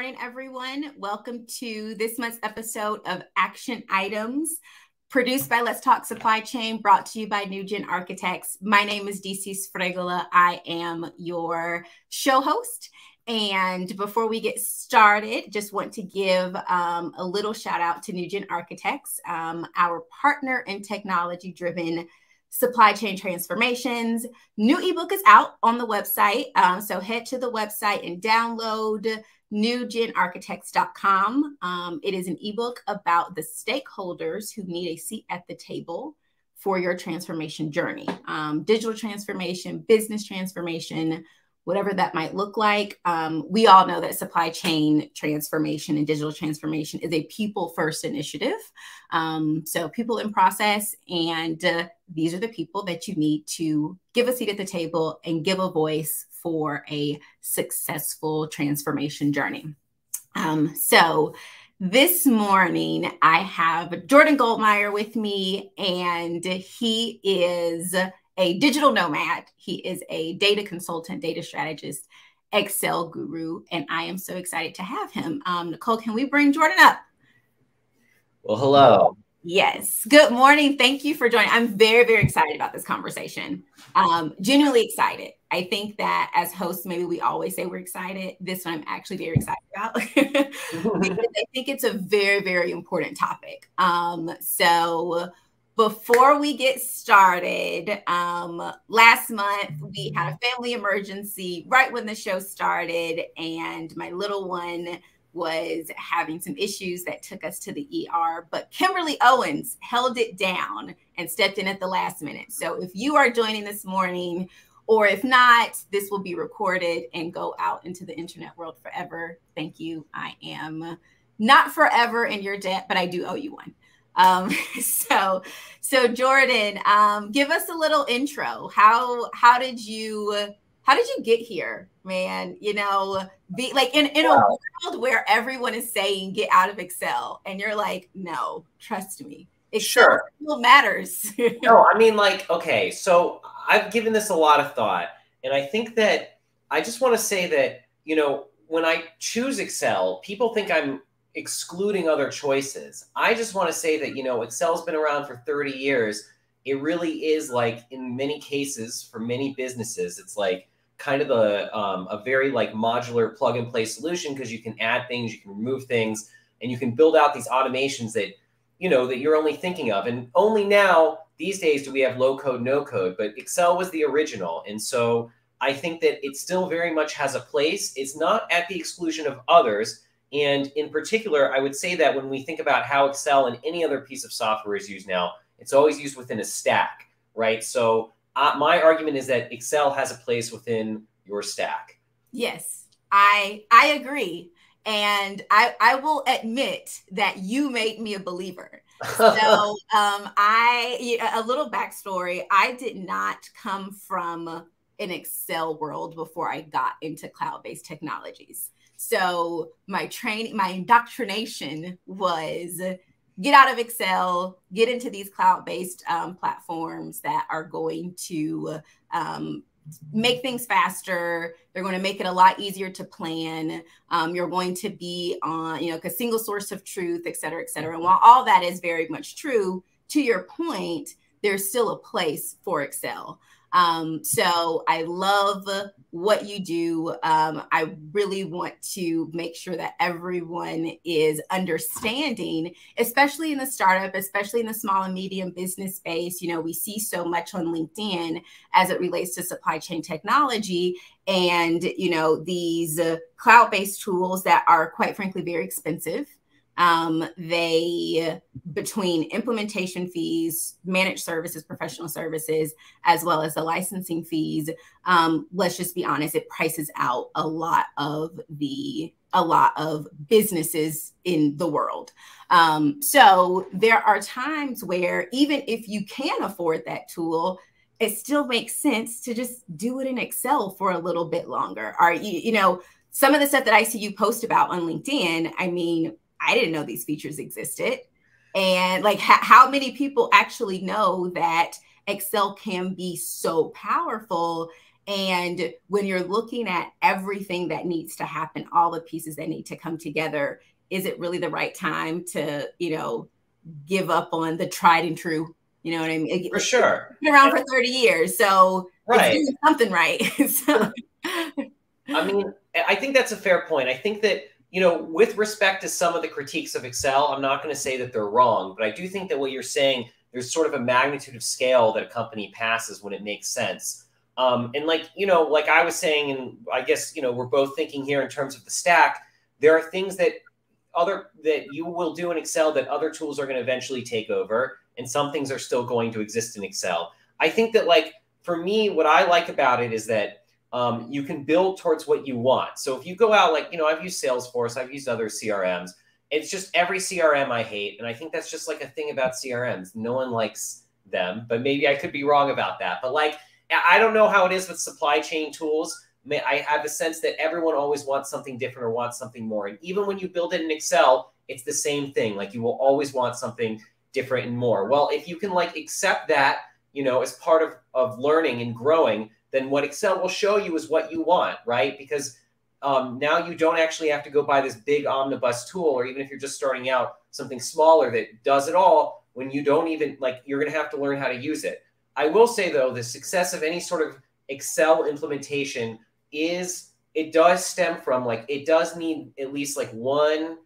morning, everyone. Welcome to this month's episode of Action Items, produced by Let's Talk Supply Chain, brought to you by NewGenArchitects. My name is Dyci Sfregola. I am your show host. And before we get started, just want to give a little shout out to NewGenArchitects, our partner in technology-driven supply chain transformations. New ebook is out on the website. So head to the website and download NewGenArchitects.com. It is an ebook about the stakeholders who need a seat at the table for your transformation journey. Digital transformation, business transformation, whatever that might look like. We all know that supply chain transformation and digital transformation is a people-first initiative. So people in process, and these are the people that you need to give a seat at the table and give a voice for a successful transformation journey. So this morning, I have Jordan Goldmeyer with me, and he is a digital nomad. He is a data consultant, data strategist, Excel guru, and I am so excited to have him. Nicole, can we bring Jordan up? Well, hello. Yes. Good morning. Thank you for joining. I'm very, very excited about this conversation. Genuinely excited. I think that as hosts, maybe we always say we're excited. This one I'm actually very excited about because I think it's a very, very important topic. So before we get started, last month we had a family emergency right when the show started, and my little one was having some issues that took us to the ER, but Kimberly Owens held it down and stepped in at the last minute. So if you are joining this morning, or if not, this will be recorded and go out into the internet world forever. Thank you. I am not forever in your debt, but I do owe you one. So Jordan, give us a little intro. How did you get here, man? You know, be like in a world where everyone is saying get out of Excel, and you're like, no, trust me, Excel still matters. No, I mean, like, okay, so I've given this a lot of thought, and I think that I just want to say that, you know, when I choose Excel, people think I'm excluding other choices. I just want to say that, you know, Excel's been around for 30 years. It really is, like, in many cases, for many businesses, it's like kind of a very like modular plug and play solution, because you can add things, you can remove things, and you can build out these automations that, you know, that you're only thinking of. And only now these days do we have low code, no code, but Excel was the original. And so I think that it still very much has a place. It's not at the exclusion of others. And in particular, I would say that when we think about how Excel and any other piece of software is used now, it's always used within a stack, right? So my argument is that Excel has a place within your stack. Yes, I agree. And I will admit that you made me a believer. So a little backstory, I did not come from an Excel world before I got into cloud-based technologies. So my indoctrination was get out of Excel, get into these cloud-based platforms that are going to make things faster. They're going to make it a lot easier to plan. You're going to be on, you know, a single source of truth, et cetera, et cetera. And while all that is very much true, to your point, there's still a place for Excel. So I love what you do. I really want to make sure that everyone is understanding, especially in the startup, especially in the small and medium business space. You know, we see so much on LinkedIn as it relates to supply chain technology and, you know, these cloud-based tools that are, quite frankly, very expensive. They, between implementation fees, managed services, professional services, as well as the licensing fees, let's just be honest, it prices out a lot of businesses in the world. So there are times where even if you can afford that tool, it still makes sense to just do it in Excel for a little bit longer. Or, you know, some of the stuff that I see you post about on LinkedIn, I mean, I didn't know these features existed. And like, how many people actually know that Excel can be so powerful And when you're looking at everything that needs to happen, all the pieces that need to come together, is it really the right time to, give up on the tried and true? You know what I mean? For sure. It's been around for 30 years, so right. It's doing something right. So. I mean, I think that's a fair point. I think that, with respect to some of the critiques of Excel, I'm not going to say that they're wrong, but I do think that what you're saying, there's sort of a magnitude of scale that a company passes when it makes sense. And like I was saying, and I guess, we're both thinking here in terms of the stack, there are things that you will do in Excel that other tools are going to eventually take over, and some things are still going to exist in Excel. I think that, like, for me, what I like about it is that you can build towards what you want. So if you go out, like, I've used Salesforce, I've used other CRMs. It's just every CRM I hate. And I think that's just like a thing about CRMs. No one likes them, but maybe I could be wrong about that. But like, I don't know how it is with supply chain tools. I have the sense that everyone always wants something different or wants something more. And even when you build it in Excel, it's the same thing. Like, you will always want something different and more. Well, if you can like accept that, as part of learning and growing, then what Excel will show you is what you want, right? Because now you don't actually have to go buy this big omnibus tool, or even if you're just starting out, something smaller that does it all, when you don't even, like, you're going to have to learn how to use it. I will say, though, the success of any sort of Excel implementation it does stem from, like, it does need at least like one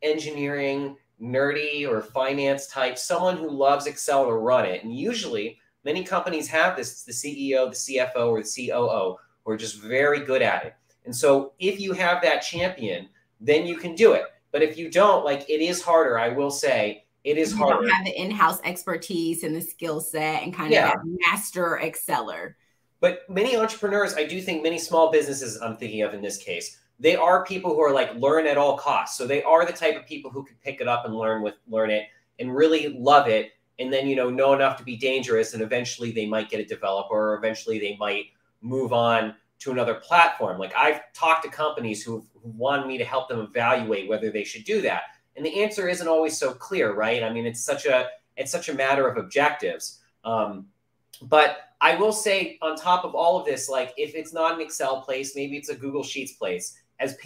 engineering, nerdy, or finance type, someone who loves Excel to run it. And usually many companies have this, the CEO, the CFO, or the COO, who are just very good at it. And so if you have that champion, then you can do it. But if you don't, like, it is harder. I will say it is harder. You don't have the in-house expertise and the skill set and kind of that master Exceller. But many entrepreneurs, I do think many small businesses I'm thinking of in this case, they are people who are like learn at all costs. So they are the type of people who can pick it up and learn it and really love it. And then, know enough to be dangerous. And eventually they might get a developer, or eventually they might move on to another platform. Like, I've talked to companies who wanted me to help them evaluate whether they should do that. And the answer isn't always so clear, right? I mean, it's such a matter of objectives. But I will say, on top of all of this, like, if it's not an Excel place, maybe it's a Google Sheets place. As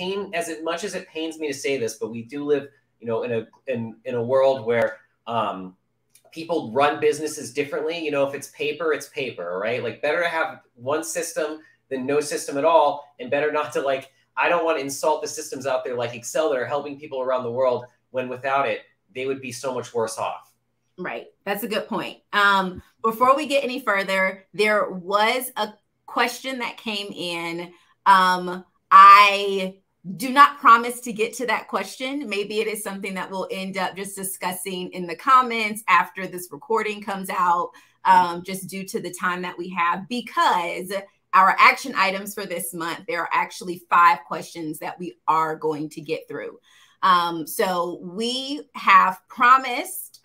much as it pains me to say this, but we do live, in a world where people run businesses differently. If it's paper, right? Like, better to have one system than no system at all, and better not to, like, I don't want to insult the systems out there like Excel that are helping people around the world, when without it, they would be so much worse off. Right. That's a good point. Before we get any further, there was a question that came in. I do not promise to get to that question. Maybe it is something that we'll end up just discussing in the comments after this recording comes out, just due to the time that we have, because our action items for this month, there are actually 5 questions that we are going to get through. So we have promised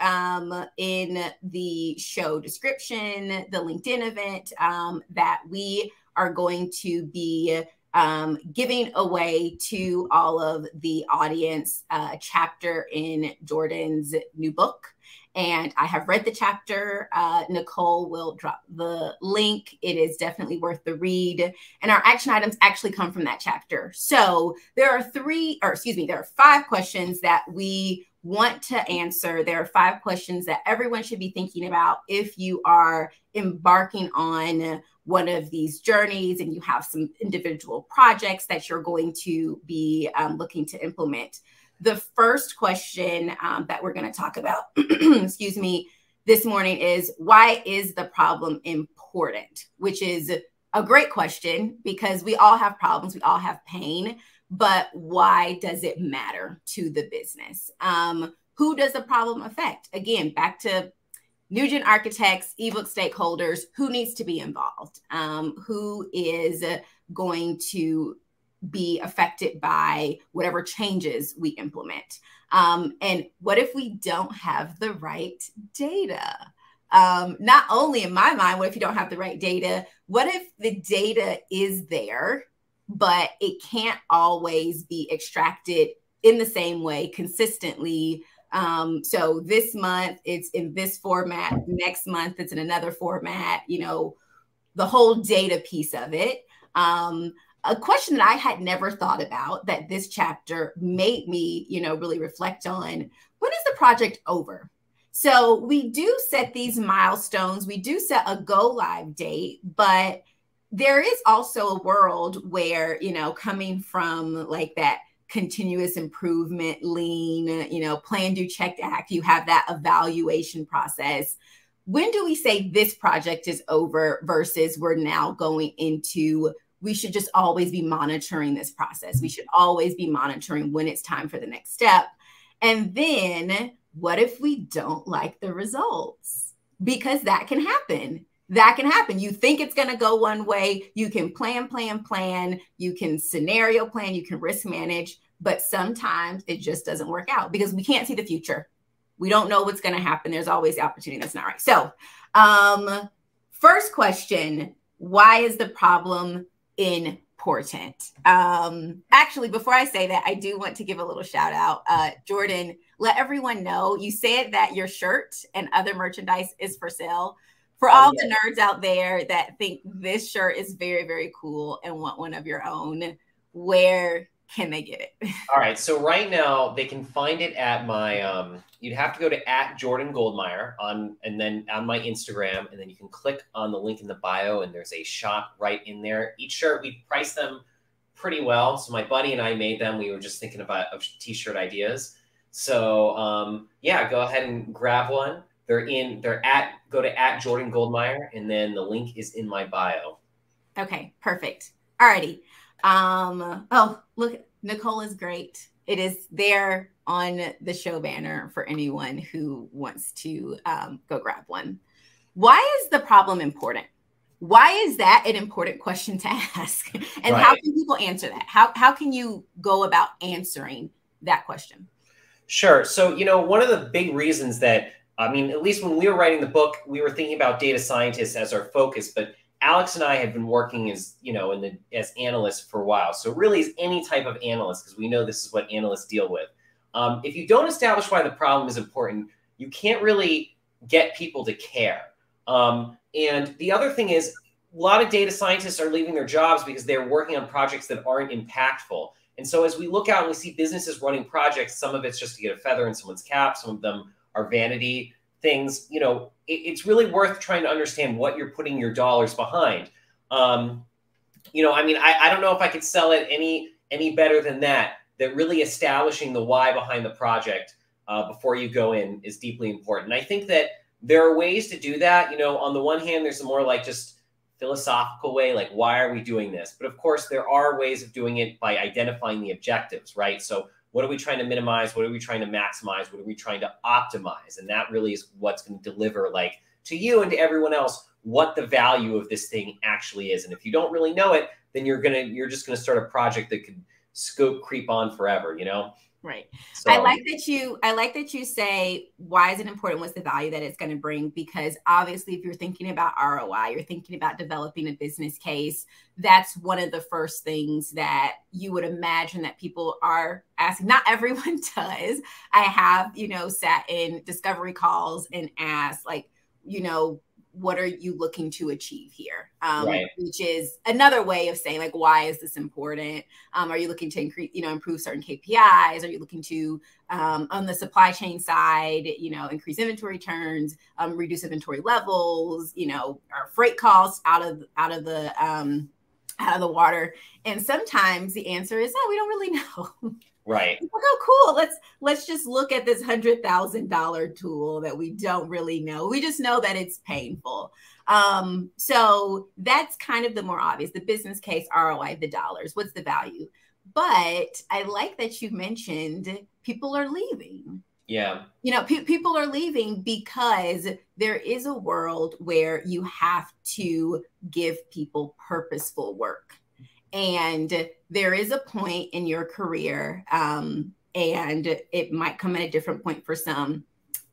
in the show description, the LinkedIn event, that we are going to be giving away to all of the audience a chapter in Jordan's new book. And I have read the chapter. Nicole will drop the link. It is definitely worth the read. And our action items actually come from that chapter. So there are 5 questions that we want to answer. There are 5 questions that everyone should be thinking about if you are embarking on one of these journeys and you have some individual projects that you're going to be looking to implement. The first question that we're going to talk about, excuse me, this morning is, why is the problem important? Which is a great question, because we all have problems, we all have pain, but why does it matter to the business? Who does the problem affect? Again, back to NewGenArchitects, ebook stakeholders, who needs to be involved? Who is going to be affected by whatever changes we implement? And what if we don't have the right data? Not only in my mind, what if you don't have the right data? What if the data is there, but it can't always be extracted in the same way consistently? So this month it's in this format, next month it's in another format. the whole data piece of it. A question that I had never thought about that this chapter made me, really reflect on: when is the project over? So we do set these milestones, we do set a go live date, but there is also a world where, coming from like that continuous improvement, lean, plan, do, check, act, you have that evaluation process. When do we say this project is over versus we're now going into, we should just always be monitoring this process? We should always be monitoring when it's time for the next step. And then what if we don't like the results? Because that can happen. That can happen. You think it's going to go one way. You can plan. You can scenario plan. You can risk manage. But sometimes it just doesn't work out because we can't see the future. We don't know what's going to happen. There's always the opportunity that's not right. So first question, why is the problem important? Actually, before I say that, I do want to give a little shout out. Jordan, let everyone know, you said that your shirt and other merchandise is for sale. For all the nerds out there that think this shirt is very, very cool and want one of your own, where can they get it? All right. So right now they can find it at my, you'd have to go to @Jordan Goldmeyer and then on my Instagram, and then you can click on the link in the bio and there's a shop right in there. Each shirt, we price them pretty well. So my buddy and I made them. We were just thinking about t-shirt ideas. So yeah, go ahead and grab one. Go to @Jordan Goldmeyer, and then the link is in my bio. Okay, perfect. Alrighty. Oh, look, Nicole is great. It is there on the show banner for anyone who wants to go grab one. Why is the problem important? Why is that an important question to ask? And how can people answer that? How can you go about answering that question? Sure. So, one of the big reasons that, at least when we were writing the book, we were thinking about data scientists as our focus, but Alex and I have been working as, as analysts for a while. So really as any type of analyst, because we know this is what analysts deal with. If you don't establish why the problem is important, you can't really get people to care. And the other thing is, a lot of data scientists are leaving their jobs because they're working on projects that aren't impactful. And so as we look out and we see businesses running projects, some of it's just to get a feather in someone's cap, some of them are vanity things. It's really worth trying to understand what you're putting your dollars behind. I don't know if I could sell it any better than that really establishing the why behind the project before you go in is deeply important. And I think that there are ways to do that. On the one hand, there's a more like just philosophical way, like, why are we doing this? But of course, there are ways of doing it by identifying the objectives, right? So what are we trying to minimize? What are we trying to maximize? What are we trying to optimize? And that really is what's going to deliver, like, to you and to everyone else, what the value of this thing actually is. And if you don't really know it, then you're just going to start a project that could scope creep on forever, Right. So, I like that you say, why is it important? What's the value that it's going to bring? Because obviously, if you're thinking about ROI, you're thinking about developing a business case. That's one of the first things that you would imagine that people are asking. Not everyone does. I have, sat in discovery calls and asked, like, what are you looking to achieve here? Right. Which is another way of saying, like, why is this important? Are you looking to increase, improve certain KPIs? Are you looking to, on the supply chain side, increase inventory turns, reduce inventory levels, our freight costs out of the water? And sometimes the answer is, oh, we don't really know. Right. Like, oh, cool. Let's just look at this $100,000 tool that we don't really know. We just know that it's painful. So that's kind of the more obvious, the business case, ROI, the dollars. What's the value? But I like that you mentioned people are leaving. Yeah. People are leaving because there is a world where you have to give people purposeful work. And there is a point in your career, and it might come at a different point for some.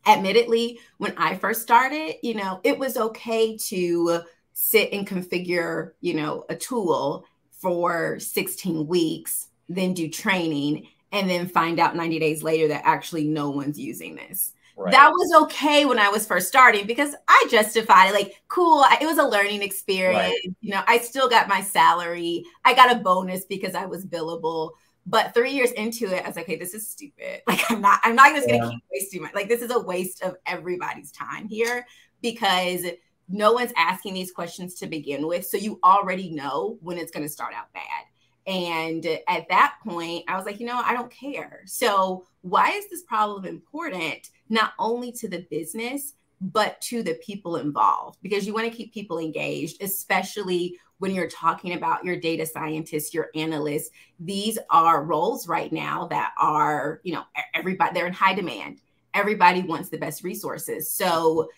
Admittedly, when I first started, it was okay to sit and configure, a tool for 16 weeks, then do training, and then find out 90 days later that actually no one's using this. Right. That was okay when I was first starting because I justified it, like, cool, it was a learning experience. Right. You know, I still got my salary. I got a bonus because I was billable. But 3 years into it, I was like, okay, this is stupid. Like, I'm not just going to keep wasting my, like, this is a waste of everybody's time here because no one's asking these questions to begin with. So you already know when it's going to start out bad. And at that point, I was like, you know, I don't care. So why is this problem important, not only to the business, but to the people involved? Because you want to keep people engaged, especially when you're talking about your data scientists, your analysts. These are roles right now that are, you know, everybody, they're in high demand. Everybody wants the best resources. So,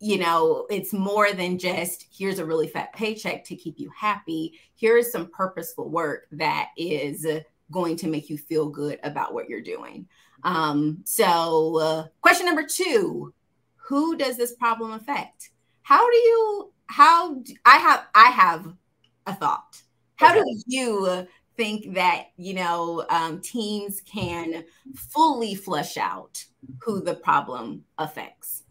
you know, it's more than just here's a really fat paycheck to keep you happy. Here is some purposeful work that is going to make you feel good about what you're doing. Question number 2, who does this problem affect? I have a thought. How do you think that, you know, teams can fully flush out who the problem affects?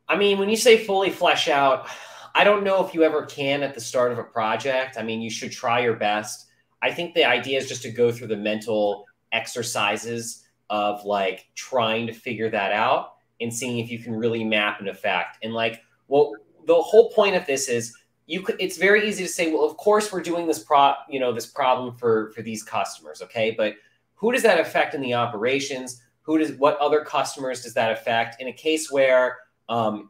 I mean, when you say fully flesh out, I don't know if you ever can at the start of a project. I mean, you should try your best. I think the idea is just to go through the mental exercises of like trying to figure that out and seeing if you can really map an effect. And like, well, the whole point of this is it's very easy to say, well, of course we're doing this this problem for these customers. Okay. But who does that affect in the operations? What other customers does that affect in a case where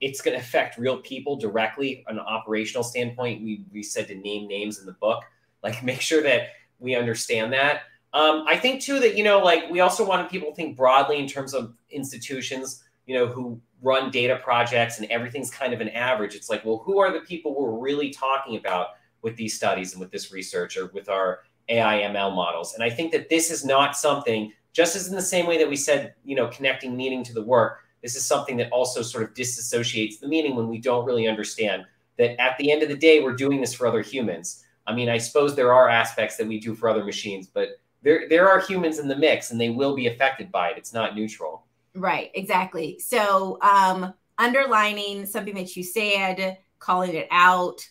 it's going to affect real people directly on an operational standpoint? We said to name names in the book, like make sure that we understand that. I think too that, you know, like we also wanted people to think broadly in terms of institutions, you know, who run data projects and everything's kind of an average. It's like, well, who are the people we're really talking about with these studies and with this research or with our AI ML models? And I think that this is not something, just as in the same way that we said, you know, connecting meaning to the work, this is something that also sort of disassociates the meaning when we don't really understand that at the end of the day, we're doing this for other humans. I mean, I suppose there are aspects that we do for other machines, but there are humans in the mix and they will be affected by it. It's not neutral. Right, exactly. So underlining something that you said, calling it out,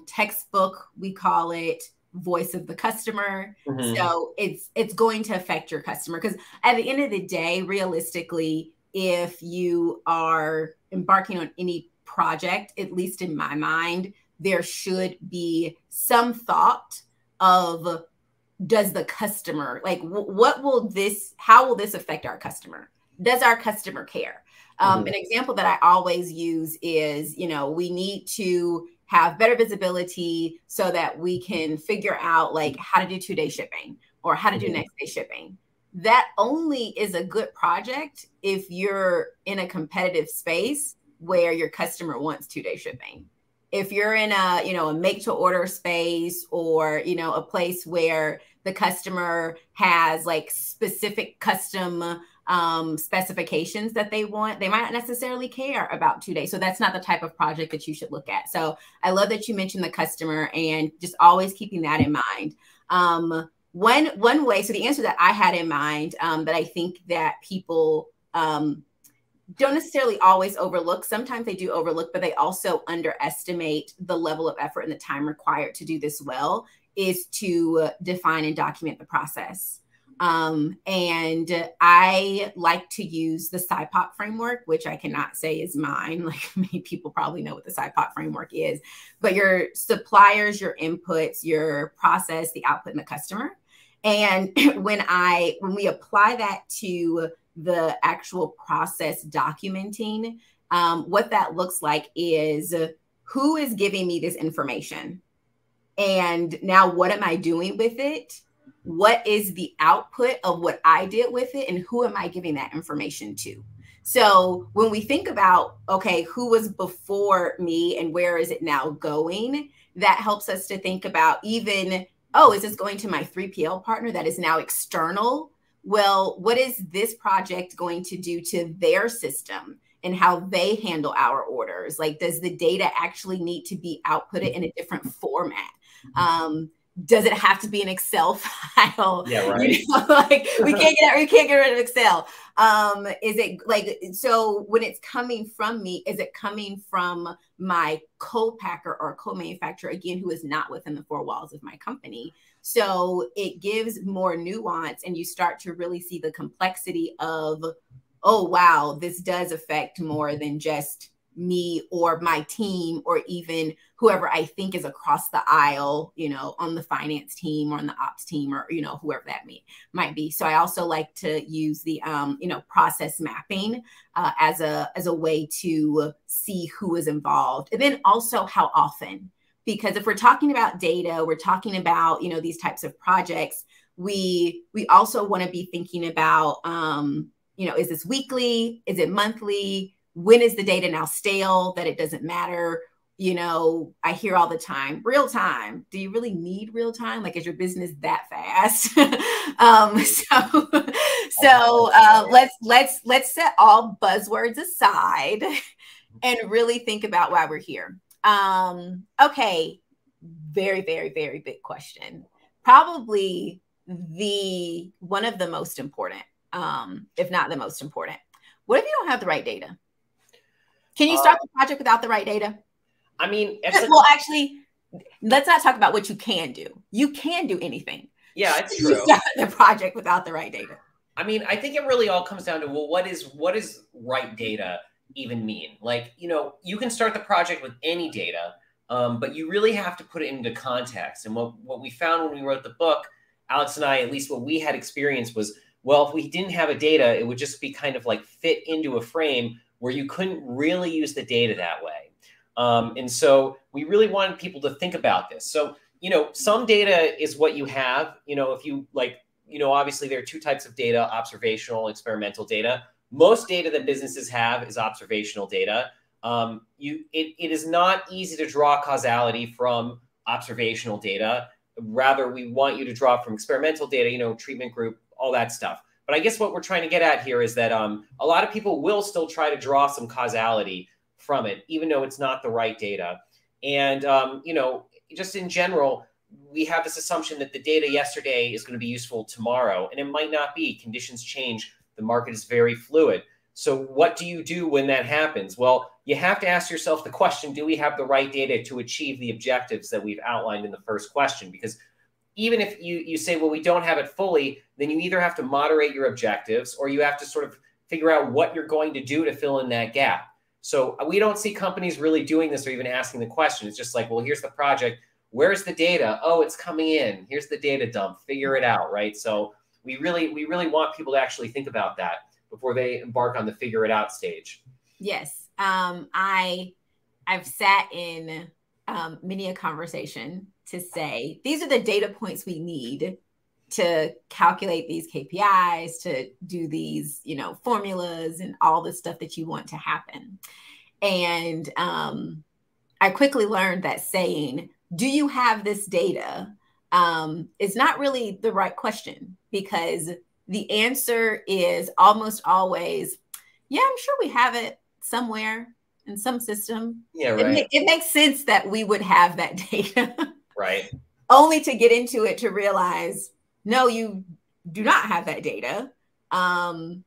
textbook, we call it voice of the customer. Mm-hmm. So it's going to affect your customer because at the end of the day, realistically, if you are embarking on any project, at least in my mind, there should be some thought of, does the customer, like, how will this affect our customer? Does our customer care? An example that I always use is, you know, we need to have better visibility so that we can figure out like how to do 2-day shipping or how to do next day shipping. That only is a good project if you're in a competitive space where your customer wants 2-day shipping. If you're in a, you know, a make to order space or, you know, a place where the customer has like specific custom specifications that they want, they might not necessarily care about 2 days. So that's not the type of project that you should look at. So I love that you mentioned the customer and just always keeping that in mind. One way, so the answer that I had in mind that I think that people don't necessarily always overlook, sometimes they do overlook, but they also underestimate the level of effort and the time required to do this well, is to define and document the process. And I like to use the SIPOC framework, which I cannot say is mine. Like many people probably know what the SIPOC framework is, but your suppliers, your inputs, your process, the output, and the customer. And when we apply that to the actual process documenting, what that looks like is who is giving me this information? And now what am I doing with it? What is the output of what I did with it? And who am I giving that information to? So when we think about, okay, who was before me and where is it now going? That helps us to think about even, oh, is this going to my 3PL partner that is now external? Well, what is this project going to do to their system and how they handle our orders? Like, does the data actually need to be outputted in a different format? Does it have to be an Excel file? Yeah, right. You know, like we can't get rid of Excel. Is it like, so when it's coming from me, is it coming from my co-packer or co-manufacturer, again, who is not within the four walls of my company? So it gives more nuance, and you start to really see the complexity of, oh, wow, this does affect more than just me or my team, or even whoever I think is across the aisle, you know, on the finance team or on the ops team, or, you know, whoever that might be. So I also like to use the, you know, process mapping as a way to see who is involved. And then also how often, because if we're talking about data, we're talking about, you know, these types of projects, we also want to be thinking about, you know, is this weekly? Is it monthly? When is the data now stale that it doesn't matter? You know, I hear all the time, real time. Do you really need real time? Like, is your business that fast? Let's set all buzzwords aside and really think about why we're here. Okay, very, very, very big question. Probably one of the most important, if not the most important. What if you don't have the right data? Can you start the project without the right data? I mean, well, actually, let's not talk about what you can do. You can do anything. Yeah, it's true. You start the project without the right data. I mean, I think it really all comes down to, well, what is right data even mean? Like, you know, you can start the project with any data, but you really have to put it into context. And what we found when we wrote the book, Alex and I, at least what we had experienced was, well, if we didn't have a data, it would just be kind of like fit into a frame where you couldn't really use the data that way. And so we really wanted people to think about this. So, you know, some data is what you have. You know, if you like, you know, obviously there are two types of data: observational, experimental data. Most data that businesses have is observational data. It is not easy to draw causality from observational data. Rather, we want you to draw from experimental data, you know, treatment group, all that stuff. But I guess what we're trying to get at here is that a lot of people will still try to draw some causality from it, even though it's not the right data. And, you know, just in general, we have this assumption that the data yesterday is going to be useful tomorrow, and it might not be. Conditions change. The market is very fluid. So what do you do when that happens? Well, you have to ask yourself the question, do we have the right data to achieve the objectives that we've outlined in the first question? Because even if you say, well, we don't have it fully, then you either have to moderate your objectives, or you have to sort of figure out what you're going to do to fill in that gap. So we don't see companies really doing this or even asking the question. It's just like, well, here's the project. Where's the data? Oh, it's coming in. Here's the data dump. Figure it out, right? So we really want people to actually think about that before they embark on the figure it out stage. Yes. I've sat in many a conversation to say, these are the data points we need to calculate these KPIs, to do these, you know, formulas and all the stuff that you want to happen. And I quickly learned that saying, do you have this data, is not really the right question, because the answer is almost always, yeah, I'm sure we have it somewhere in some system. Yeah, right. It makes sense that we would have that data. Right. Only to get into it to realize, no, you do not have that data. And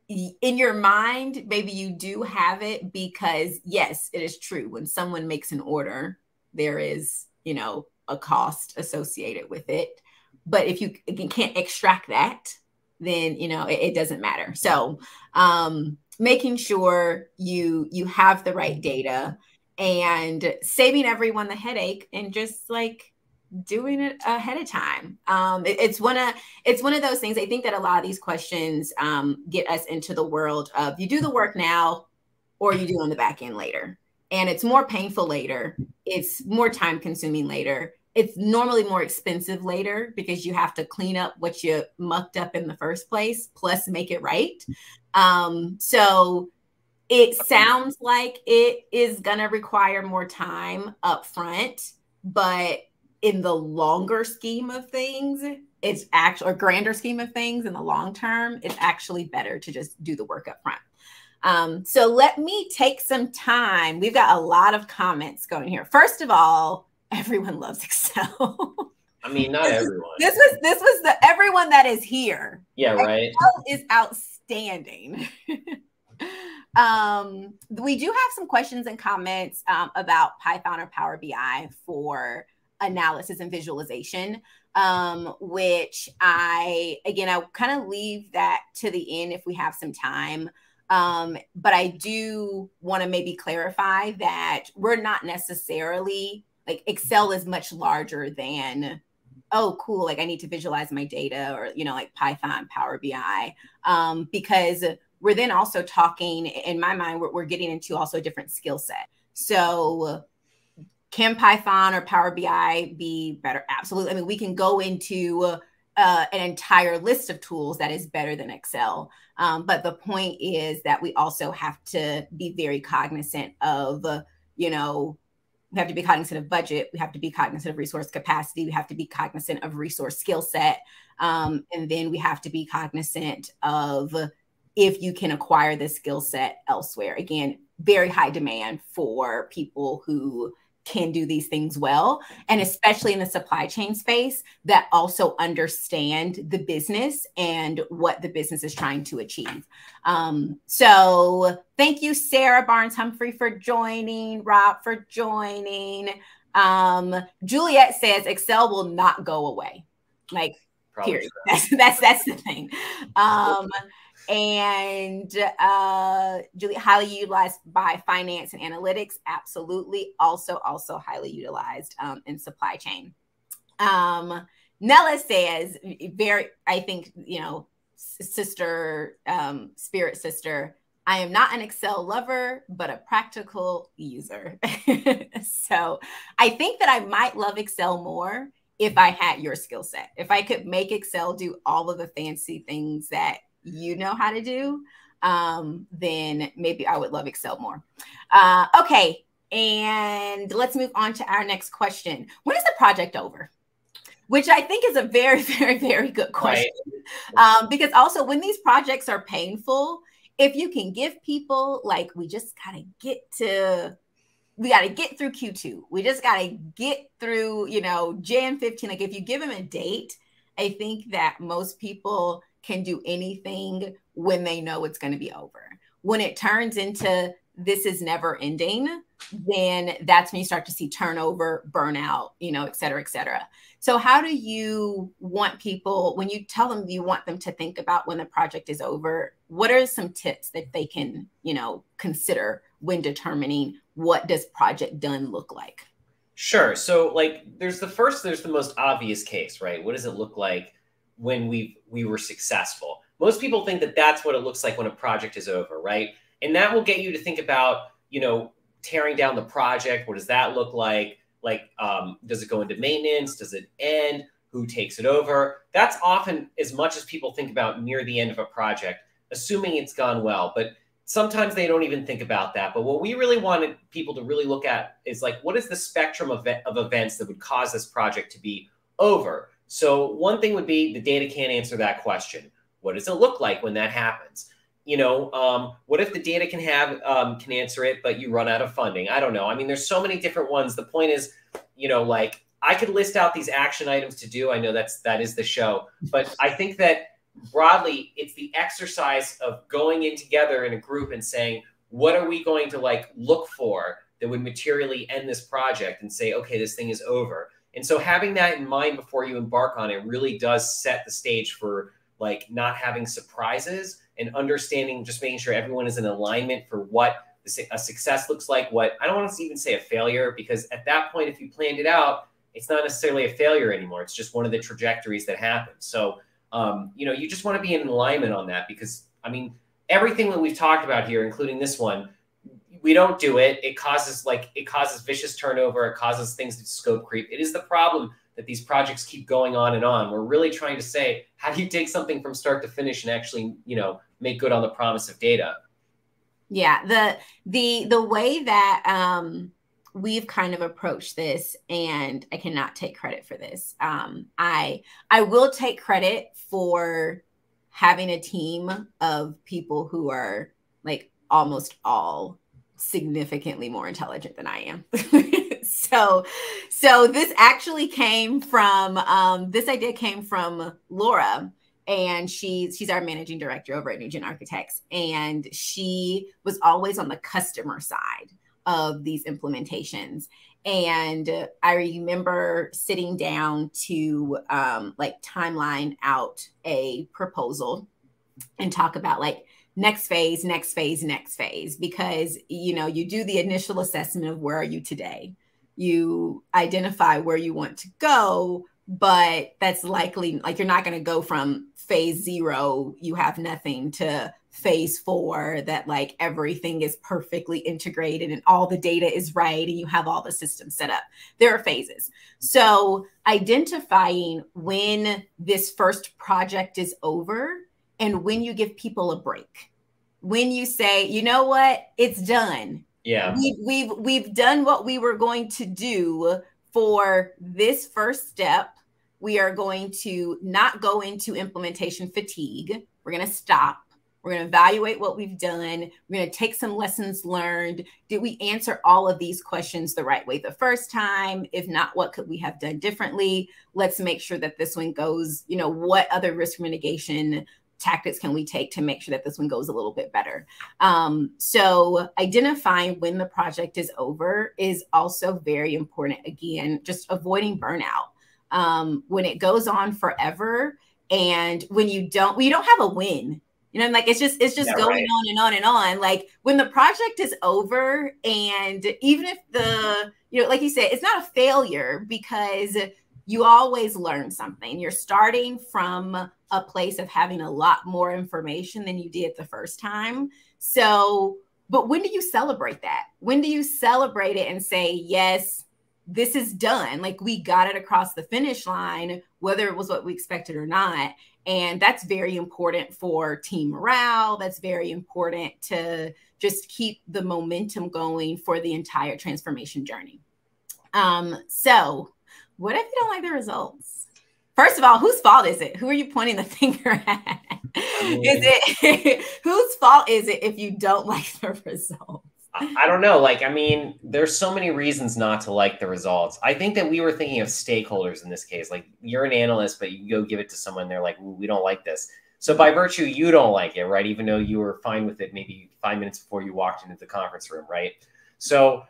in your mind, maybe you do have it, because yes, it is true. When someone makes an order, there is, you know, a cost associated with it. But if you can't extract that, then, you know, it doesn't matter. So making sure you have the right data and saving everyone the headache and just like doing it ahead of time. It's one of those things. I think that a lot of these questions get us into the world of, you do the work now or you do on the back end later. And it's more painful later. It's more time consuming later. It's normally more expensive later, because you have to clean up what you mucked up in the first place, plus make it right. So it sounds like it is going to require more time up front, but in the longer scheme of things, it's actually, or grander scheme of things in the long term, it's actually better to just do the work up front. So let me take some time. We've got a lot of comments going here. First of all, everyone loves Excel. I mean, not everyone. This was the everyone that is here. Yeah, right. Excel is outstanding. We do have some questions and comments about Python or Power BI for analysis and visualization, which I kind of leave that to the end if we have some time. But I do want to maybe clarify that we're not necessarily like Excel is much larger than, oh, cool, like I need to visualize my data, or, you know, like Python, Power BI, because we're then also talking, in my mind, we're getting into also a different skill set. So can Python or Power BI be better? Absolutely. I mean, we can go into an entire list of tools that is better than Excel. But the point is that we also have to be very cognizant of, you know, we have to be cognizant of budget. We have to be cognizant of resource capacity. We have to be cognizant of resource skill set. And then we have to be cognizant of if you can acquire this skill set elsewhere. Again, very high demand for people who can do these things well, and especially in the supply chain space that also understand the business and what the business is trying to achieve. So thank you, Sarah Barnes-Humphrey, for joining, Rob for joining. Juliet says Excel will not go away. Like, probably period. That's the thing. And Julie, highly utilized by finance and analytics. Absolutely. Also highly utilized in supply chain. Nella says, I think, you know, sister, spirit sister, I am not an Excel lover, but a practical user. So I think that I might love Excel more if I had your skill set. If I could make Excel do all of the fancy things that you know how to do, then maybe I would love Excel more. Okay, and let's move on to our next question. When is the project over? Which I think is a very, very, very good question. Right. Because also when these projects are painful, if you can give people, like, we just gotta get through Q2. We just got to get through, you know, Jan 15. Like, if you give them a date, I think that most people can do anything when they know it's going to be over. When it turns into this is never ending, then that's when you start to see turnover, burnout, you know, et cetera, et cetera. So how do you want people, when you tell them you want them to think about when the project is over, what are some tips that they can, you know, consider when determining what does project done look like? Sure. So like there's the most obvious case, right? What does it look like when we were successful? Most people think that that's what it looks like when a project is over, right? And that will get you to think about, you know, tearing down the project. What does that look like? Like, does it go into maintenance? Does it end? Who takes it over? That's often as much as people think about near the end of a project, assuming it's gone well. But sometimes they don't even think about that. But what we really wanted people to really look at is like, what is the spectrum of events that would cause this project to be over? So one thing would be the data can't answer that question. What does it look like when that happens? You know, what if the data can answer it, but you run out of funding? I don't know. I mean, there's so many different ones. The point is, you know, like I could list out these action items to do. I know that is the show, but I think that broadly, it's the exercise of going in together in a group and saying, what are we going to like look for that would materially end this project and say, okay, this thing is over. And so having that in mind before you embark on it really does set the stage for like not having surprises and understanding, just making sure everyone is in alignment for what a success looks like. What I don't want to even say a failure, because at that point, if you planned it out, it's not necessarily a failure anymore. It's just one of the trajectories that happens. So, you know, you just want to be in alignment on that, because I mean, everything that we've talked about here, including this one, we don't do it. It causes vicious turnover. It causes things to scope creep. It is the problem that these projects keep going on and on. We're really trying to say, how do you take something from start to finish and actually, you know, make good on the promise of data? Yeah, the way that we've kind of approached this, and I cannot take credit for this. I will take credit for having a team of people who are like almost all significantly more intelligent than I am. So this actually came from, this idea came from Laura, and she's our managing director over at NewGenArchitects. And she was always on the customer side of these implementations. And I remember sitting down to like timeline out a proposal and talk about like next phase, next phase, next phase, because, you know, you do the initial assessment of where are you today, you identify where you want to go, but that's likely like you're not going to go from phase 0, you have nothing, to phase 4 that like everything is perfectly integrated and all the data is right and you have all the systems set up. There are phases. So identifying when this first project is over and when you give people a break, when you say, you know what, it's done. Yeah. We've done what we were going to do for this first step. We are going to not go into implementation fatigue. We're going to stop. We're going to evaluate what we've done. We're going to take some lessons learned. Did we answer all of these questions the right way the first time? If not, what could we have done differently? Let's make sure that this one goes, you know, what other risk mitigation tactics can we take to make sure that this one goes a little bit better? So identifying when the project is over is also very important. Again, just avoiding burnout. When it goes on forever and when you don't have a win, you know, like it's just going on and on and on. Like when the project is over, and even if you know, like you said, it's not a failure because you always learn something. You're starting from a place of having a lot more information than you did the first time. So, but when do you celebrate that? When do you celebrate it and say, yes, this is done? Like we got it across the finish line, whether it was what we expected or not. And that's very important for team morale. That's very important to just keep the momentum going for the entire transformation journey. So what if you don't like the results? First of all, whose fault is it? Who are you pointing the finger at? Whose fault is it if you don't like the results? I don't know. Like, I mean, there's so many reasons not to like the results. I think that we were thinking of stakeholders in this case. Like you're an analyst, but you go give it to someone, they're like, we don't like this. So by virtue, you don't like it, right? Even though you were fine with it maybe 5 minutes before you walked into the conference room, right? So,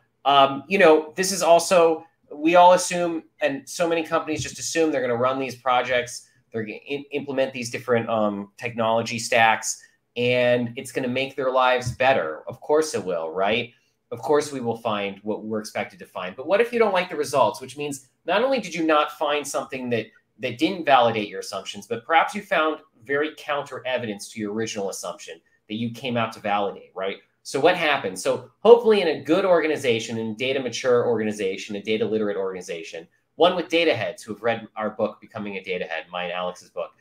you know, this is also, we all assume, and so many companies just assume they're going to run these projects, they're going to implement these different technology stacks, and it's going to make their lives better. Of course it will, right? Of course we will find what we're expected to find. But what if you don't like the results? Which means not only did you not find something that didn't validate your assumptions, but perhaps you found very counter evidence to your original assumption that you came out to validate, right? So what happens? So hopefully in a good organization, in a data mature organization, a data literate organization, one with data heads who have read our book, Becoming a Data Head, mine, Alex's book,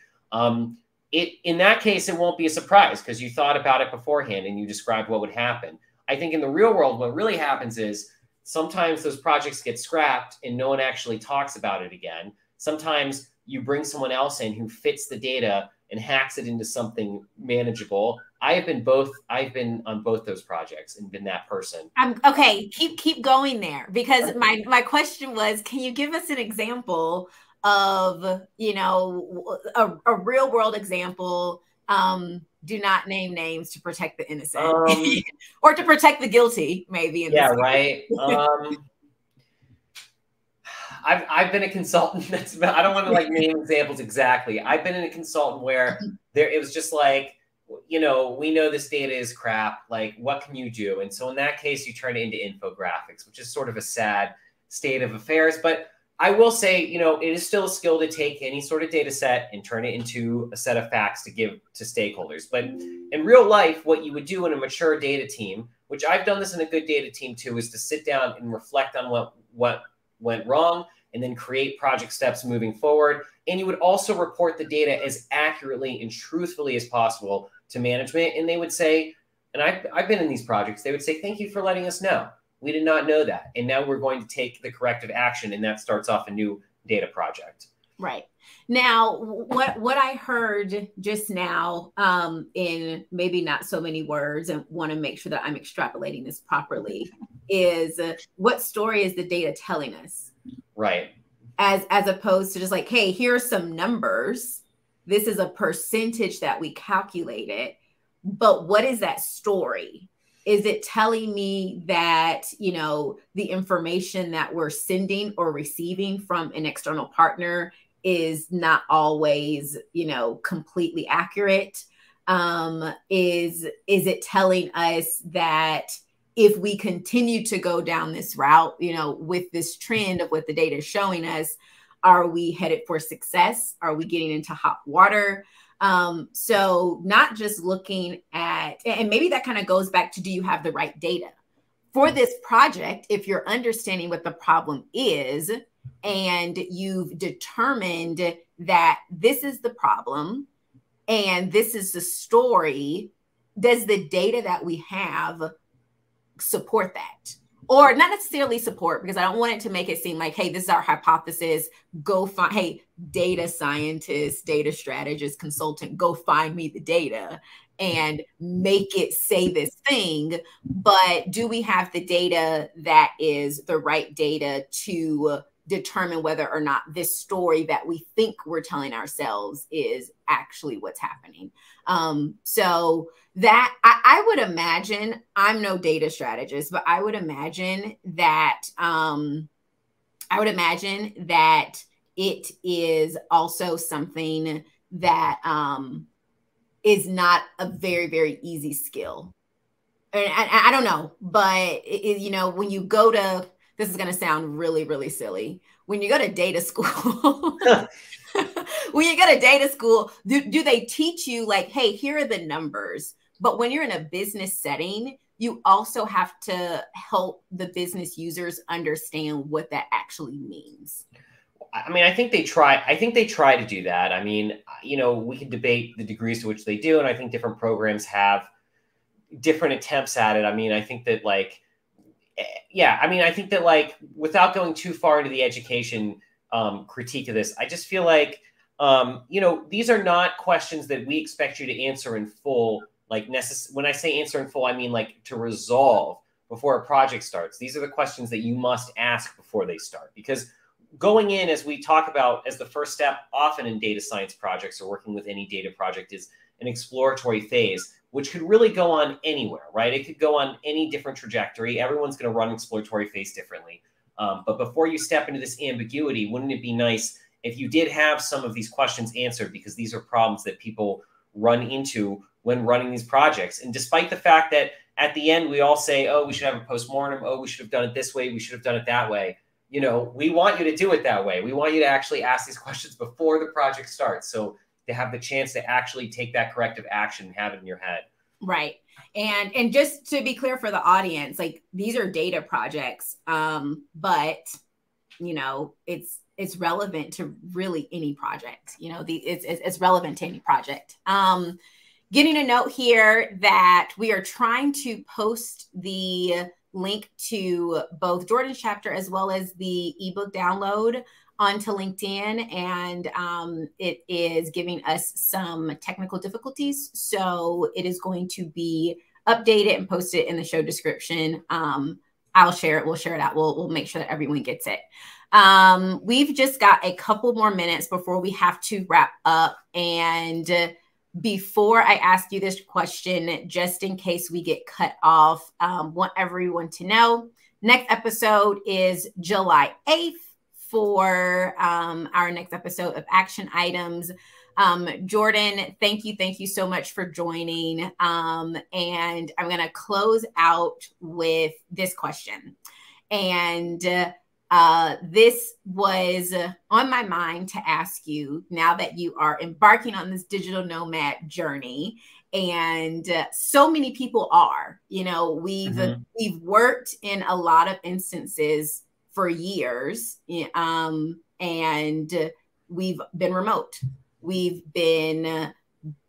in that case, it won't be a surprise because you thought about it beforehand and you described what would happen. I think in the real world, what really happens is sometimes those projects get scrapped and no one actually talks about it again. Sometimes you bring someone else in who fits the data and hacks it into something manageable. I've been on both those projects and been that person. Okay, keep going there, because my question was, can you give us an example of, you know, a real world example? Do not name names to protect the innocent or to protect the guilty, maybe. Yeah, right. I've been a consultant. I don't want to like name examples exactly. I've been in a consultant where it was just like, you know, we know this data is crap. Like, what can you do? And so in that case, you turn it into infographics, which is sort of a sad state of affairs. But I will say, you know, it is still a skill to take any sort of data set and turn it into a set of facts to give to stakeholders. But in real life, what you would do in a mature data team, which I've done this in a good data team too, is to sit down and reflect on what went wrong and then create project steps moving forward. And you would also report the data as accurately and truthfully as possible to management. And they would say, and I've been in these projects, they would say, thank you for letting us know. We did not know that. And now we're going to take the corrective action. And that starts off a new data project. Right. Now, what I heard just now, in maybe not so many words, and want to make sure that I'm extrapolating this properly. is what story is the data telling us? Right. As opposed to just like, hey, here are some numbers. This is a percentage that we calculated, but what is that story? Is it telling me that, you know, the information that we're sending or receiving from an external partner is not always, you know, completely accurate? Is it telling us that if we continue to go down this route, you know, with this trend of what the data is showing us, are we headed for success? Are we getting into hot water? So not just looking at, and maybe that kind of goes back to, do you have the right data for this project? If you're understanding what the problem is and you've determined that this is the problem and this is the story, does the data that we have support that? Or not necessarily support, because I don't want it to make it seem like, hey, this is our hypothesis. Go find, hey, data scientist, data strategist, consultant, go find me the data and make it say this thing. But do we have the data that is the right data to determine whether or not this story that we think we're telling ourselves is actually what's happening? So that I would imagine, I'm no data strategist, but I would imagine that it is also something that is not a very, very easy skill. And I don't know, but you know, when you go to, this is going to sound really, really silly, when you go to data school, when you go to data school, do they teach you like, hey, here are the numbers? But when you're in a business setting, you also have to help the business users understand what that actually means. I mean, I think they try to do that. I mean, you know, we can debate the degrees to which they do, and I think different programs have different attempts at it. I mean, I think that like, yeah, I mean, I think that like, without going too far into the education critique of this, I just feel like, you know, these are not questions that we expect you to answer in full. Like when I say answer in full, I mean like to resolve before a project starts. These are the questions that you must ask before they start, because going in, as we talk about as the first step often in data science projects or working with any data project, is an exploratory phase, which could really go on anywhere, right? It could go on any different trajectory. Everyone's going to run exploratory phase differently. But before you step into this ambiguity, wouldn't it be nice if you did have some of these questions answered? Because these are problems that people run into when running these projects. And despite the fact that at the end, we all say, oh, we should have a postmortem. Oh, we should have done it this way. We should have done it that way. You know, we want you to do it that way. We want you to actually ask these questions before the project starts, so to have the chance to actually take that corrective action and have it in your head. Right. And just to be clear for the audience, like these are data projects, but you know, it's relevant to really any project. You know, it's relevant to any project. Getting a note here that we are trying to post the link to both Jordan's chapter as well as the ebook download onto LinkedIn, and it is giving us some technical difficulties. So it is going to be updated and posted in the show description. I'll share it. We'll share it out. We'll make sure that everyone gets it. We've just got a couple more minutes before we have to wrap up. And before I ask you this question, just in case we get cut off, want everyone to know, next episode is July 8th for our next episode of Action Items. Jordan, thank you so much for joining. And I'm going to close out with this question. And this was on my mind to ask you now that you are embarking on this digital nomad journey. And so many people are, you know, we've worked in a lot of instances for years, and we've been remote. We've been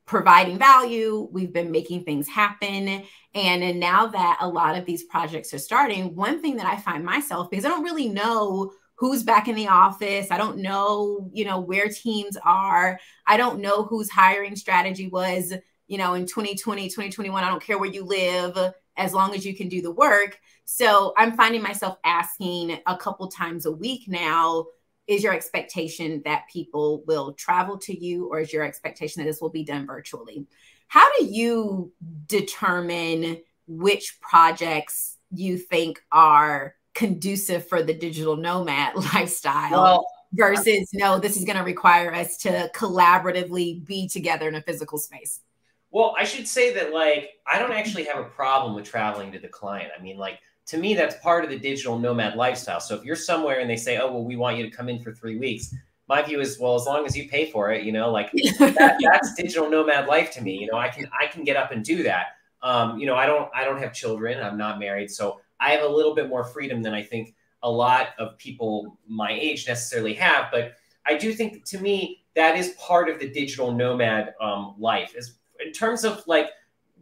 providing value. We've been making things happen. And now that a lot of these projects are starting, one thing that I find myself, because I don't really know who's back in the office. I don't know, you know, where teams are. I don't know whose hiring strategy was you know, in 2020, 2021, I don't care where you live, as long as you can do the work. So I'm finding myself asking a couple times a week now, is your expectation that people will travel to you, or is your expectation that this will be done virtually? How do you determine which projects you think are conducive for the digital nomad lifestyle versus, no, this is going to require us to collaboratively be together in a physical space? Well, I should say that, like, I don't actually have a problem with traveling to the client. I mean, like, to me, that's part of the digital nomad lifestyle. So if you're somewhere and they say, oh, well, we want you to come in for 3 weeks, my view is, well, as long as you pay for it, you know, like that's digital nomad life to me. You know, I can get up and do that. You know, I don't have children. I'm not married. So I have a little bit more freedom than I think a lot of people my age necessarily have. But I do think, to me, that is part of the digital nomad life. Is in terms of, like,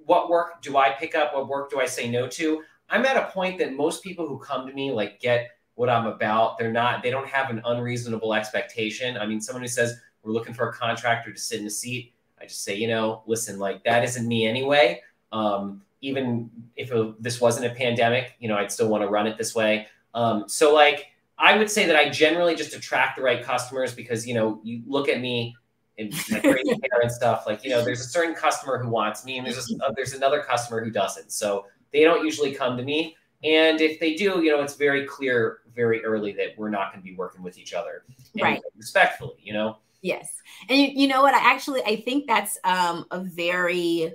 what work do I pick up? What work do I say no to? I'm at a point that most people who come to me, like, get what I'm about. They don't have an unreasonable expectation. I mean, someone who says, we're looking for a contractor to sit in a seat, I just say, you know, listen, like, that isn't me anyway. Even if this wasn't a pandemic, you know, I'd still want to run it this way. So, like, I would say that I generally just attract the right customers because, you know, you look at me and my great hair and stuff, like, you know, there's a certain customer who wants me and there's another customer who doesn't. So they don't usually come to me. And if they do, you know, it's very clear very early that we're not going to be working with each other. Right. Respectfully, you know? Yes. And you know what? I think that's a very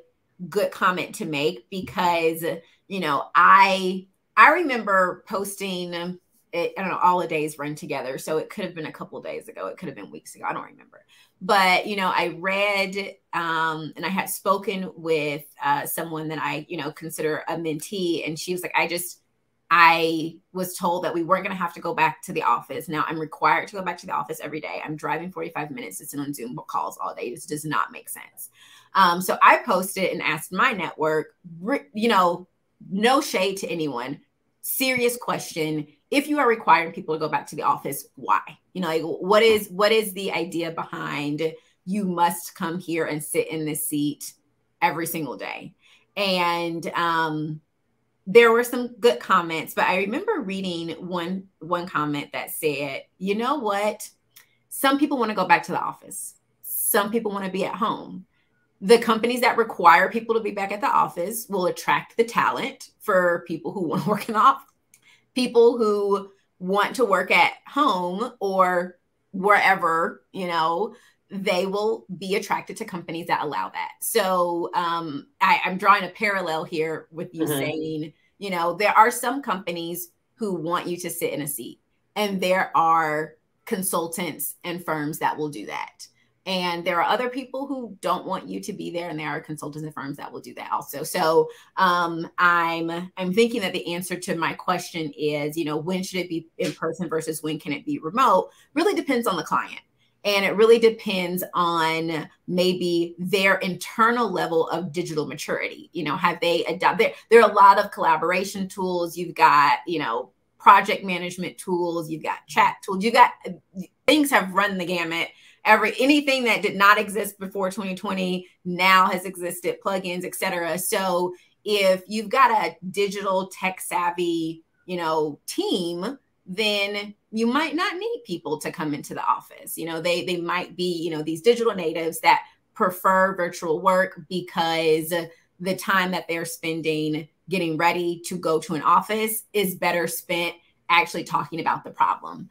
good comment to make because, you know, I remember posting, I don't know, all the days run together. So it could have been a couple of days ago. It could have been weeks ago. I don't remember. But, you know, I read and I had spoken with someone that I, you know, consider a mentee. And she was like, I was told that we weren't going to have to go back to the office. Now I'm required to go back to the office every day. I'm driving 45 minutes to sit on Zoom calls all day. This does not make sense. So I posted and asked my network, you know, no shade to anyone, serious question. If you are requiring people to go back to the office, why? You know, like, what is the idea behind you must come here and sit in this seat every single day? And there were some good comments, but I remember reading one comment that said, you know what? Some people want to go back to the office. Some people want to be at home. The companies that require people to be back at the office will attract the talent for people who want to work in the office. People who want to work at home or wherever, you know, they will be attracted to companies that allow that. So I'm drawing a parallel here with you saying, you know, there are some companies who want you to sit in a seat, and there are consultants and firms that will do that. And there are other people who don't want you to be there, and there are consultants and firms that will do that also. So I'm thinking that the answer to my question is, you know, when should it be in person versus when can it be remote? Really depends on the client. And it really depends on maybe their internal level of digital maturity. You know, have they adopted? There are a lot of collaboration tools. You've got, you know, project management tools. You've got chat tools. You got things have run the gamut. Anything that did not exist before 2020 now has existed, plugins, et cetera. So if you've got a digital tech savvy, you know, team, then you might not need people to come into the office. You know, they might be, you know, these digital natives that prefer virtual work because the time that they're spending getting ready to go to an office is better spent actually talking about the problem.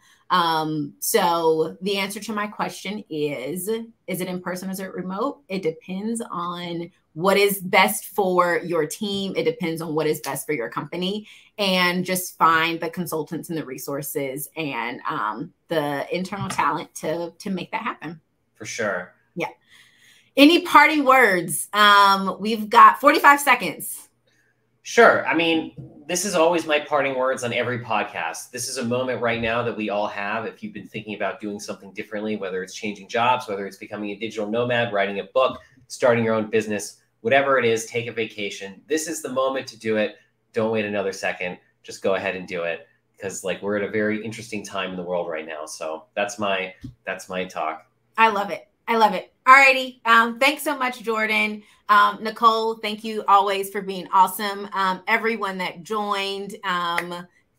So the answer to my question is it in person or is it remote? It depends on what is best for your team. It depends on what is best for your company, and just find the consultants and the resources and the internal talent to make that happen. For sure. Yeah. Any parting words? We've got 45 seconds. Sure. I mean, this is always my parting words on every podcast. This is a moment right now that we all have. If you've been thinking about doing something differently, whether it's changing jobs, whether it's becoming a digital nomad, writing a book, starting your own business, whatever it is, take a vacation. This is the moment to do it. Don't wait another second. Just go ahead and do it, because, like, we're at a very interesting time in the world right now. So that's my talk. I love it. I love it. All righty. Thanks so much, Jordan. Nicole, thank you always for being awesome. Everyone that joined,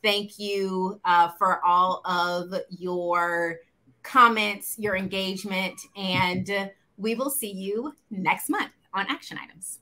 thank you for all of your comments, your engagement, and we will see you next month on Action Items.